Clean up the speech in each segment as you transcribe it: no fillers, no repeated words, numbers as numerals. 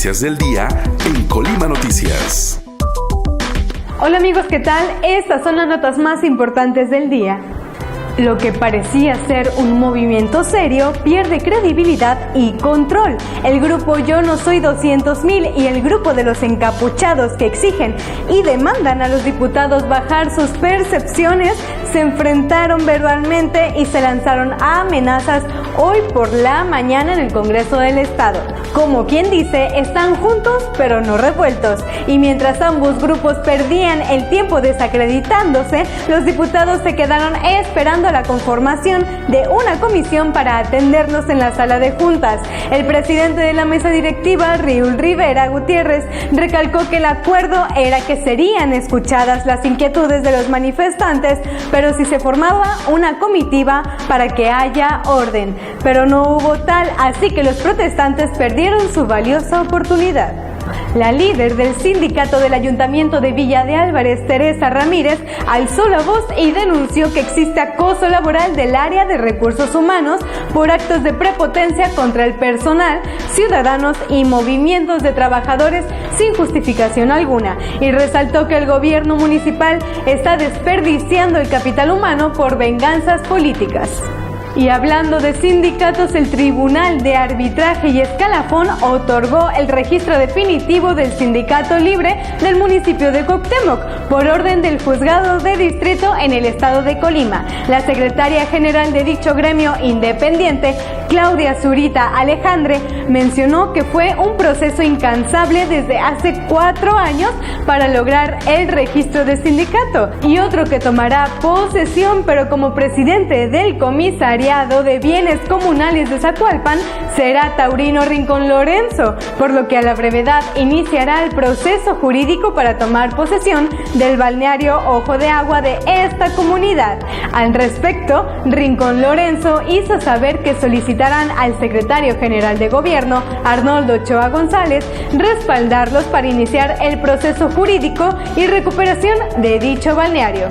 noticias del día en Colima Noticias. Hola amigos, ¿qué tal? Estas son las notas más importantes del día. Lo que parecía ser un movimiento serio pierde credibilidad y control. El grupo Yo No Soy 200,000 y el grupo de los encapuchados que exigen y demandan a los diputados bajar sus percepciones se enfrentaron verbalmente y se lanzaron a amenazas hoy por la mañana en el Congreso del Estado. Como quien dice, están juntos pero no revueltos. Y mientras ambos grupos perdían el tiempo desacreditándose, los diputados se quedaron esperando la conformación de una comisión para atenderlos en la sala de juntas. El presidente de la mesa directiva, Riul Rivera Gutiérrez, recalcó que el acuerdo era que serían escuchadas las inquietudes de los manifestantes, pero si se formaba una comitiva para que haya orden. Pero no hubo tal, así que los protestantes perdieron su valiosa oportunidad. La líder del sindicato del Ayuntamiento de Villa de Álvarez, Teresa Ramírez, alzó la voz y denunció que existe acoso laboral del área de recursos humanos por actos de prepotencia contra el personal, ciudadanos y movimientos de trabajadores sin justificación alguna, y resaltó que el gobierno municipal está desperdiciando el capital humano por venganzas políticas. Y hablando de sindicatos, el Tribunal de Arbitraje y Escalafón otorgó el registro definitivo del Sindicato Libre del municipio de Cuauhtémoc por orden del Juzgado de Distrito en el estado de Colima. La secretaria general de dicho gremio independiente, Claudia Zurita Alejandre, mencionó que fue un proceso incansable desde hace 4 años para lograr el registro de sindicato, y otro que tomará posesión pero como presidente del comisariado de Bienes Comunales de Zacualpan será Taurino Rincón Lorenzo, por lo que a la brevedad iniciará el proceso jurídico para tomar posesión del balneario Ojo de Agua de esta comunidad. Al respecto, Rincón Lorenzo hizo saber que solicitarán al secretario general de gobierno, Arnoldo Ochoa González, respaldarlos para iniciar el proceso jurídico y recuperación de dicho balneario.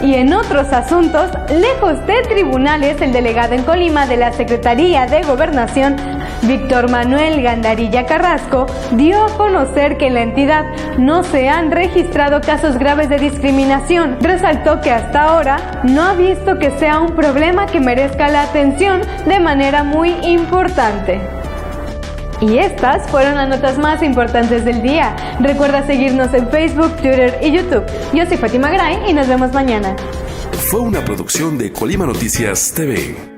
Y en otros asuntos, lejos de tribunales, el delegado en Colima de la Secretaría de Gobernación, Víctor Manuel Gandarilla Carrasco, dio a conocer que en la entidad no se han registrado casos graves de discriminación. Resaltó que hasta ahora no ha visto que sea un problema que merezca la atención de manera muy importante. Y estas fueron las notas más importantes del día. Recuerda seguirnos en Facebook, Twitter y YouTube. Yo soy Fátima Gray y nos vemos mañana. Fue una producción de Colima Noticias TV.